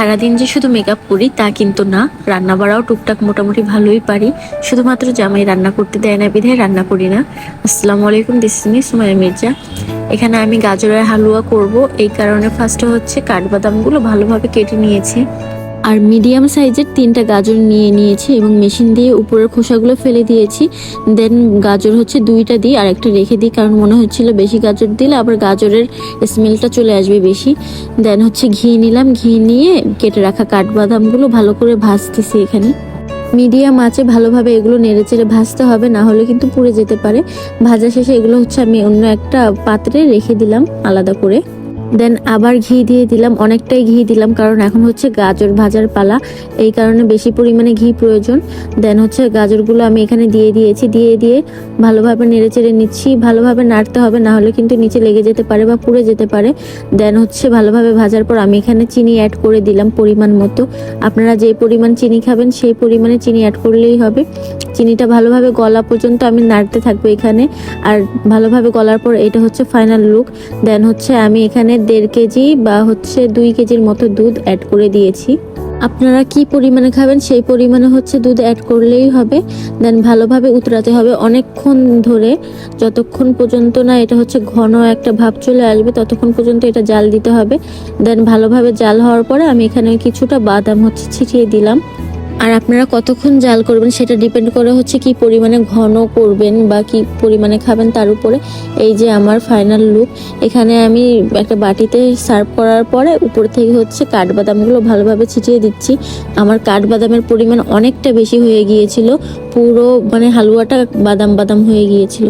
সারাদিন যে শুধু মেকআপ করি তা কিন্তু না, রান্না বাড়াও টুকটাক মোটামুটি ভালোই পারি। শুধুমাত্র জামাই রান্না করতে দেয় না বিধায় রান্না করি না। আসসালামু আলাইকুম, this is me Sumaiya Mirza. এখানে আমি গাজরের হালুয়া করব, এই কারণে ফার্স্টে হচ্ছে কাঠবাদামগুলো ভালোভাবে কেটে নিয়েছি। আর মিডিয়াম সাইজের 3টা গাজর নিয়ে নিয়েছি এবং মেশিন দিয়ে উপরের খোসাগুলো ফেলে দিয়েছি। দেন গাজর হচ্ছে 2টা দিই আর একটা রেখে দিই, কারণ মনে হচ্ছিল বেশি গাজর দিলে আবার গাজরের স্মেলটা চলে আসবে বেশি। দেন হচ্ছে ঘি নিলাম, ঘি নিয়ে কেটে রাখা কাঠবাদামগুলো ভালো করে ভাজতেছি। এখানে মিডিয়াম আঁচে ভালোভাবে এগুলো নেড়েচেড়ে ভাজতে হবে, না হলে কিন্তু পুড়ে যেতে পারে। ভাজা শেষে এগুলো হচ্ছে আমি অন্য একটা পাত্রে রেখে দিলাম আলাদা করে। দেন আবার ঘি দিয়ে দিলাম, অনেকটাই ঘি দিলাম কারণ এখন হচ্ছে গাজর ভাজার পালা, এই কারণে বেশি পরিমাণে ঘি প্রয়োজন। দেন হচ্ছে গাজরগুলো আমি এখানে দিয়ে দিয়েছি, দিয়ে ভালোভাবে নেড়েচেড়ে নিচ্ছি। ভালোভাবে নাড়তে হবে, না হলে কিন্তু নিচে লেগে যেতে পারে বা পুড়ে যেতে পারে। দেন হচ্ছে ভালোভাবে ভাজার পর আমি এখানে চিনি অ্যাড করে দিলাম পরিমাণ মতো। আপনারা যে পরিমাণ চিনি খাবেন সেই পরিমাণে চিনি অ্যাড করলেই হবে। চিনিটা ভালোভাবে গলা পর্যন্ত আমি নাড়তে থাকবো এখানে। আর ভালোভাবে গলার পর এটা হচ্ছে ফাইনাল লুক। দেন হচ্ছে আমি এখানে 1.5 কেজি বা হচ্ছে 2 কেজির মতো দুধ অ্যাড করে দিয়েছি। আপনারা কি পরিমাণে খাবেন সেই পরিমাণে হচ্ছে দুধ অ্যাড করলেই হবে। দেন ভালোভাবে উতরাতে হবে অনেকক্ষণ ধরে, যতক্ষণ পর্যন্ত না এটা হচ্ছে ঘন একটা ভাব চলে আসবে ততক্ষণ পর্যন্ত এটা জাল দিতে হবে। দেন ভালোভাবে জাল হওয়ার পরে আমি এখানে কিছুটা বাদাম হচ্ছে ছিটিয়ে দিলাম। আর আপনারা কতক্ষণ জাল করবেন সেটা ডিপেন্ড করে হচ্ছে কি পরিমাণে ঘন করবেন বা কি পরিমাণে খাবেন তার উপরে। এই যে আমার ফাইনাল লুক। এখানে আমি একটা বাটিতে সার্ভ করার পরে উপর থেকে হচ্ছে কাঠবাদামগুলো ভালোভাবে ছিটিয়ে দিচ্ছি। আমার কাঠবাদামের পরিমাণ অনেকটা বেশি হয়ে গিয়েছিল, পুরো হালুয়াটা বাদাম বাদাম হয়ে গিয়েছিল।